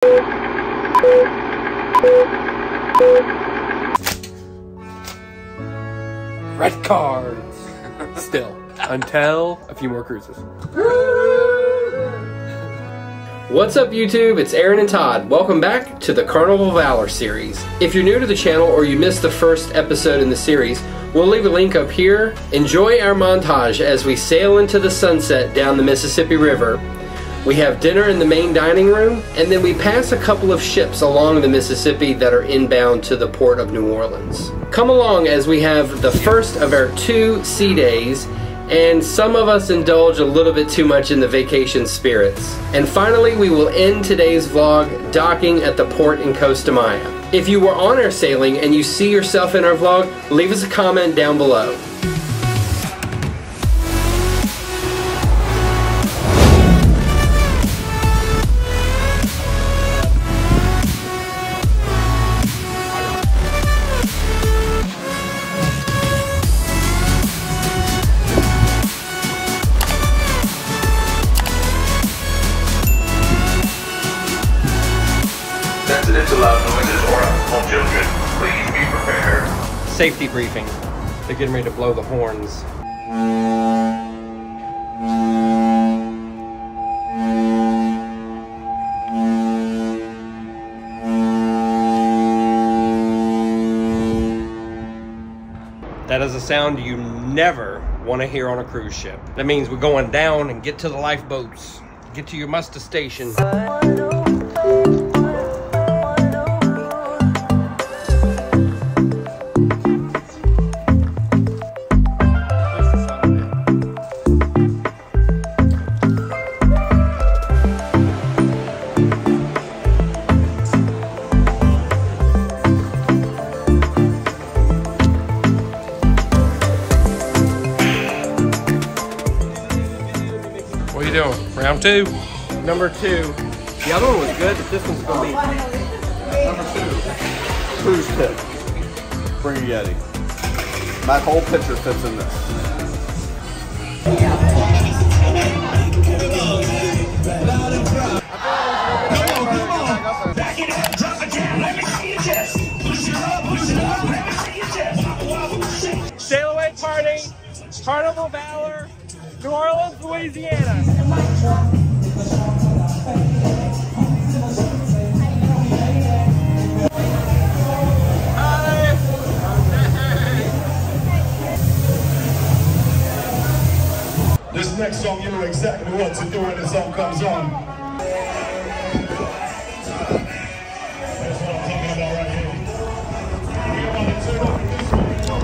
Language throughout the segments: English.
Red cards. Still, until a few more cruises. What's up YouTube? It's Aaron and Todd. Welcome back to the Carnival of Valor series. If you're new to the channel or you missed the first episode in the series, we'll leave a link up here. Enjoy our montage as we sail into the sunset down the Mississippi River. We have dinner in the main dining room, and then we pass a couple of ships along the Mississippi that are inbound to the port of New Orleans. Come along as we have the first of our 2 sea days, and some of us indulge a little bit too much in the vacation spirits. And finally, we will end today's vlog docking at the port in Costa Maya. If you were on our sailing and you see yourself in our vlog, leave us a comment down below. Sensitive to loud noises or small children, please be prepared. Safety briefing. They're getting ready to blow the horns. That is a sound you never want to hear on a cruise ship. That means we're going down and get to the lifeboats. Get to your muster station. What are you doing? Round 2? Number 2. The other one was good, but this one's gonna be Number 2. Cruise tip. Bring a Yeti. My whole picture fits in this. Back it up, drop it down, let me see your chest. Push it up, let me see your chest. Sail Away Party, Carnival Valor, New Orleans, Louisiana. This next song, you know exactly what to do when the song comes on. That's what I'm talking about right here. We want to turn up this one.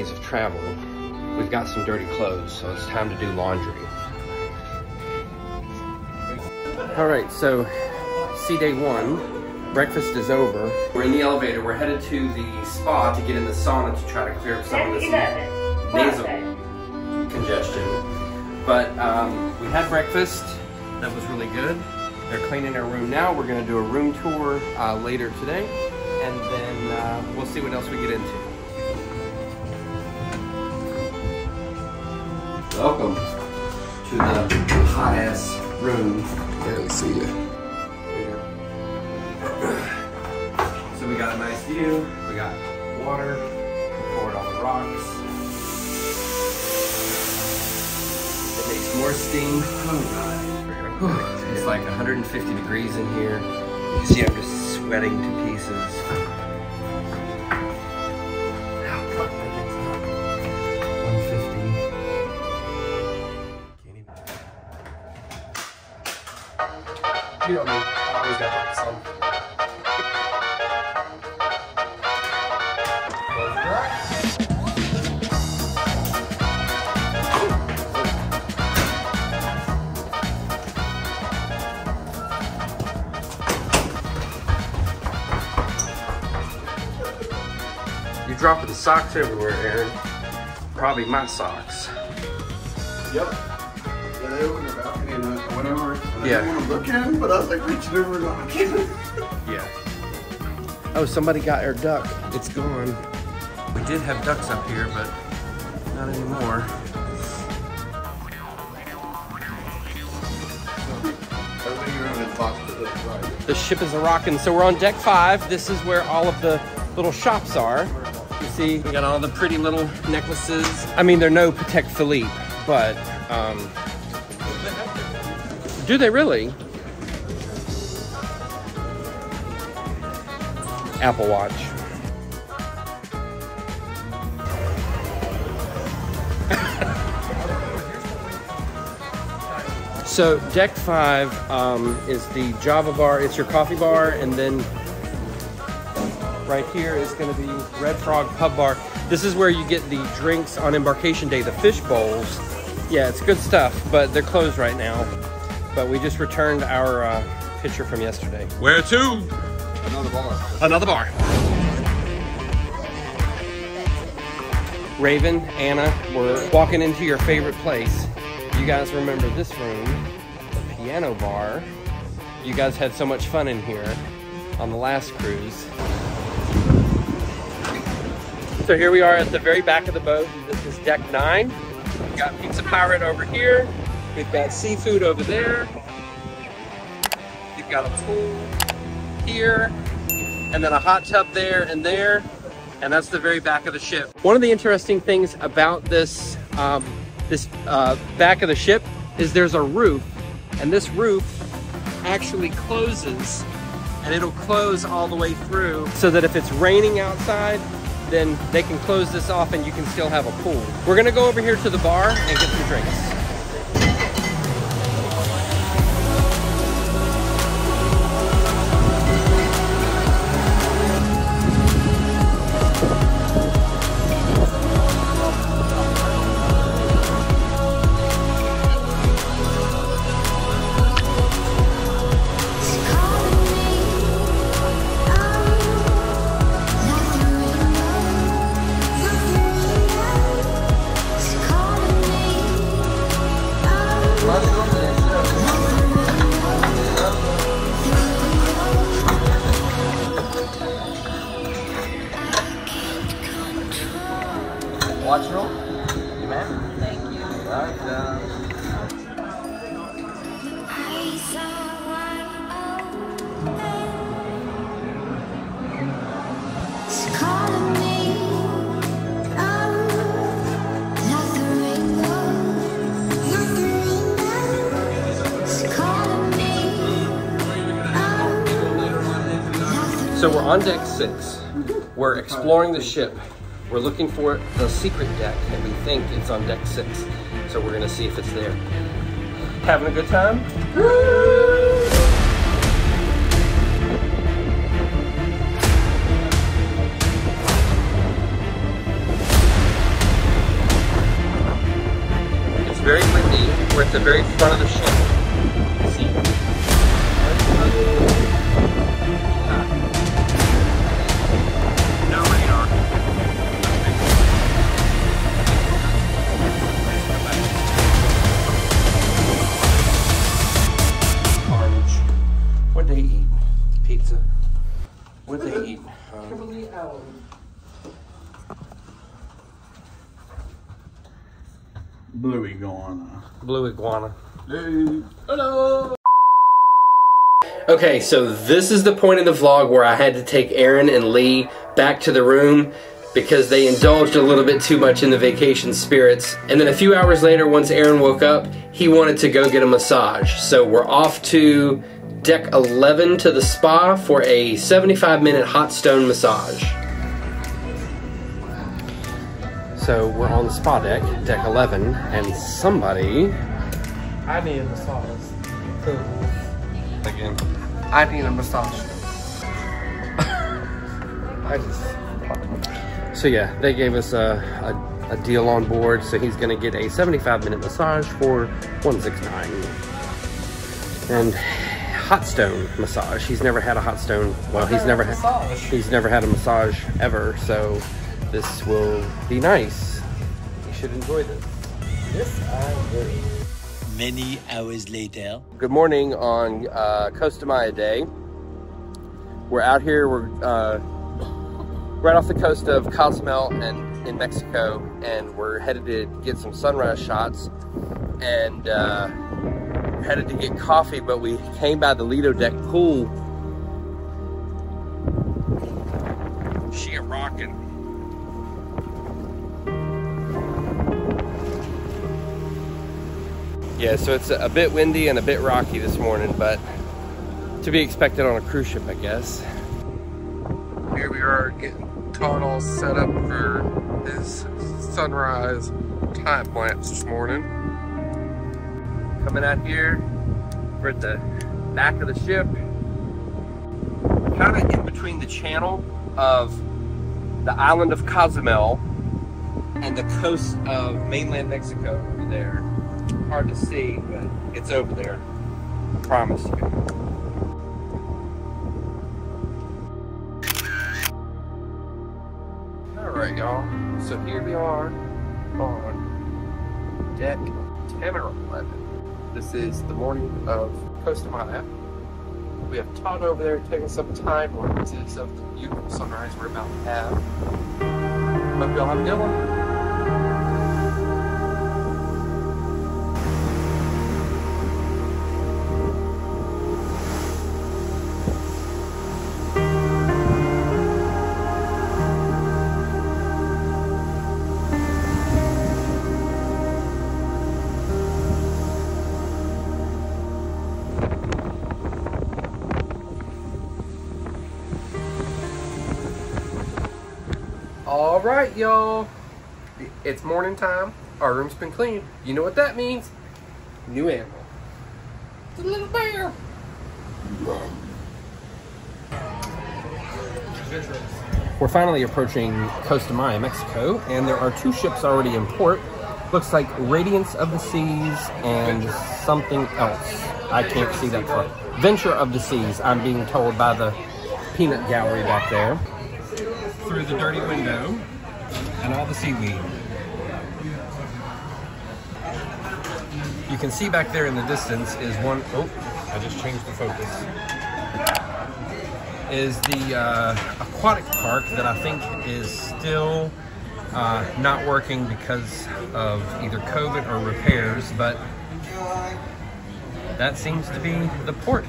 days of travel, we've got some dirty clothes, so it's time to do laundry. All right, so sea day 1, breakfast is over. We're in the elevator, we're headed to the spa to get in the sauna to try to clear up some of this nasal congestion. But we had breakfast, that was really good. They're cleaning our room now. We're gonna do a room tour later today, and then we'll see what else we get into. Welcome to the hot ass room. Yeah, let's see you. So we got a nice view. We got water poured on the rocks. It makes more steam. Oh god. It's like 150 degrees in here. You can see I'm just sweating to pieces. You know me, I always got like some. Close your eyes. You're dropping socks everywhere, Aaron. Probably my socks. Yep. Yeah, they opened their balcony and I went over. I Yeah. didn't want to look in, but I was like reaching over knocking. Yeah. Oh, somebody got our duck. It's gone. We did have ducks up here, but not anymore. Everything around is boxed to the right. The ship is a-rockin'. So we're on deck 5. This is where all of the little shops are. You see, we got all the pretty little necklaces. I mean, they're no Patek Philippe, but do they really? Apple Watch. So deck 5 is the Java bar. It's your coffee bar, and then right here is going to be Red Frog Pub Bar. This is where you get the drinks on embarkation day, the fish bowls. Yeah, it's good stuff, but they're closed right now. But we just returned our picture from yesterday. Where to? Another bar. Another bar. Raven, Anna, we're walking into your favorite place. You guys remember this room, the piano bar. You guys had so much fun in here on the last cruise. So here we are at the very back of the boat. This is deck 9. We've got Pizza Pirate over here. We've got seafood over there. We've got a pool here, and then a hot tub there and there. And that's the very back of the ship. One of the interesting things about this back of the ship is there's a roof, and this roof actually closes, and it'll close all the way through so that if it's raining outside, then they can close this off and you can still have a pool. We're gonna go over here to the bar and get some drinks. Watch roll. You man? Thank you. Right, So we're on deck 6. We're exploring the ship. We're looking for the secret deck, and we think it's on deck 6. So we're gonna see if it's there. Having a good time? very windy. We're at the very front of the ship. See? No radar. Orange. What'd they eat? Pizza. What'd they eat? Kimberly Allen. Blue iguana. Blue iguana. Hey. Hello. Okay, so this is the point in the vlog where I had to take Aaron and Lee back to the room because they indulged a little bit too much in the vacation spirits. And then a few hours later, once Aaron woke up, he wanted to go get a massage. So we're off to deck 11 to the spa for a 75-minute hot stone massage. So we're on the spa deck, deck 11, and somebody... I need a massage. Again. I need a massage. So yeah, they gave us a deal on board, so he's gonna get a 75-minute massage for $169. And hot stone massage. He's never had a hot stone. Well, he's never had a massage ever, so this will be nice. You should enjoy this. Yes, I will. Many hours later. Good morning on Costa Maya Day. We're out here, we're right off the coast of Cozumel and in Mexico, and we're headed to get some sunrise shots, and we're headed to get coffee, but we came by the Lido Deck pool. She rocking. Yeah, so it's a bit windy and a bit rocky this morning, but to be expected on a cruise ship, I guess. Here we are getting Todd all set up for his sunrise time lapse this morning. Coming out here, we're at the back of the ship, kind of in between the channel of the island of Cozumel and the coast of mainland Mexico over there. Hard to see, but it's over there. I promise you. Alright, y'all. So here we are on deck 10 or 11. This is the morning of Costa Maya. We have Todd over there taking some time lapses of the beautiful sunrise we're about to have. Hope y'all have a good one. All right, y'all. It's morning time. Our room's been cleaned. You know what that means? New animal. It's a little bear. We're finally approaching Costa Maya, Mexico, and there are two ships already in port. Looks like Radiance of the Seas and something else. I can't see that far. Venture of the Seas, I'm being told by the peanut gallery back there. Through the dirty window and all the seaweed. You can see back there in the distance is one, oh, I just changed the focus, is the aquatic park that I think is still not working because of either COVID or repairs, but that seems to be the port.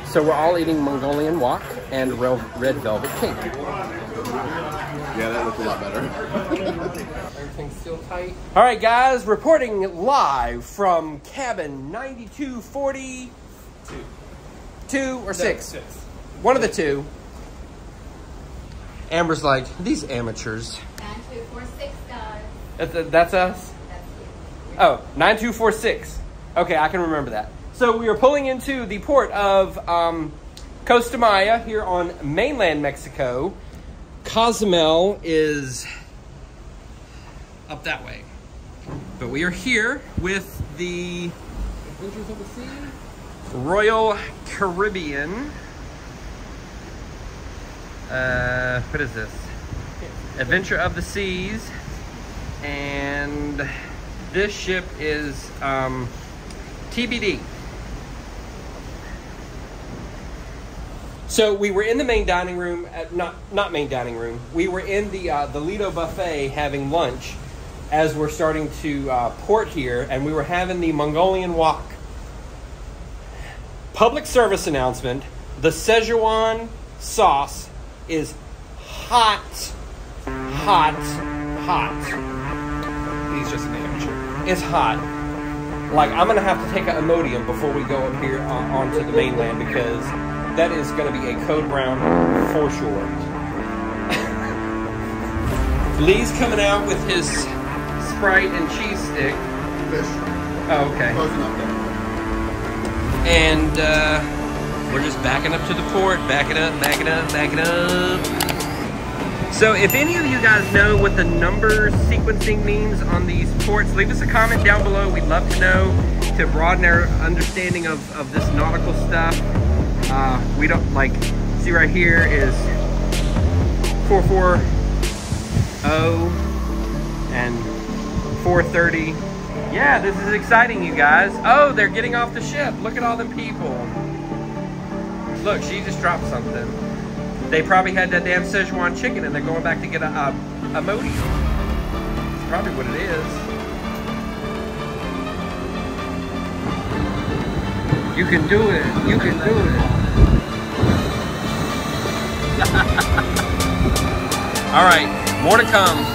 So we're all eating Mongolian wok and red velvet cake. Yeah, that looked a lot better. Everything's still tight. All right, guys, reporting live from cabin 9242 or 6. One of the two. Amber's like, these amateurs. 9246, guys. That's us? That's you. Oh, 9246. Okay, I can remember that. So we are pulling into the port of Costa Maya here on mainland Mexico. Cozumel is up that way. But we are here with the Adventures of the Sea Royal Caribbean. What is this? Adventure of the Seas. And this ship is TBD. So we were in the main dining room, not main dining room. We were in the Lido buffet having lunch as we're starting to port here, and we were having the Mongolian wok. Public service announcement: the Szechuan sauce is hot, hot, hot. He's just an amateur. It's hot. Like, I'm gonna have to take an Imodium before we go up here onto the mainland, because that is going to be a code brown for sure. Lee's coming out with his Sprite and cheese stick. Fish. Oh, okay. And we're just backing up to the port. Backing up, backing up, backing up. So if any of you guys know what the number sequencing means on these ports, leave us a comment down below. We'd love to know, to broaden our understanding of this nautical stuff. We don't, like, see right here is 440 and 430. Yeah, this is exciting, you guys. Oh, they're getting off the ship. Look at all them people. Look, she just dropped something. They probably had that damn Szechuan chicken and they're going back to get a Imodium. That's probably what it is. You can do it. You can do it. All right, more to come.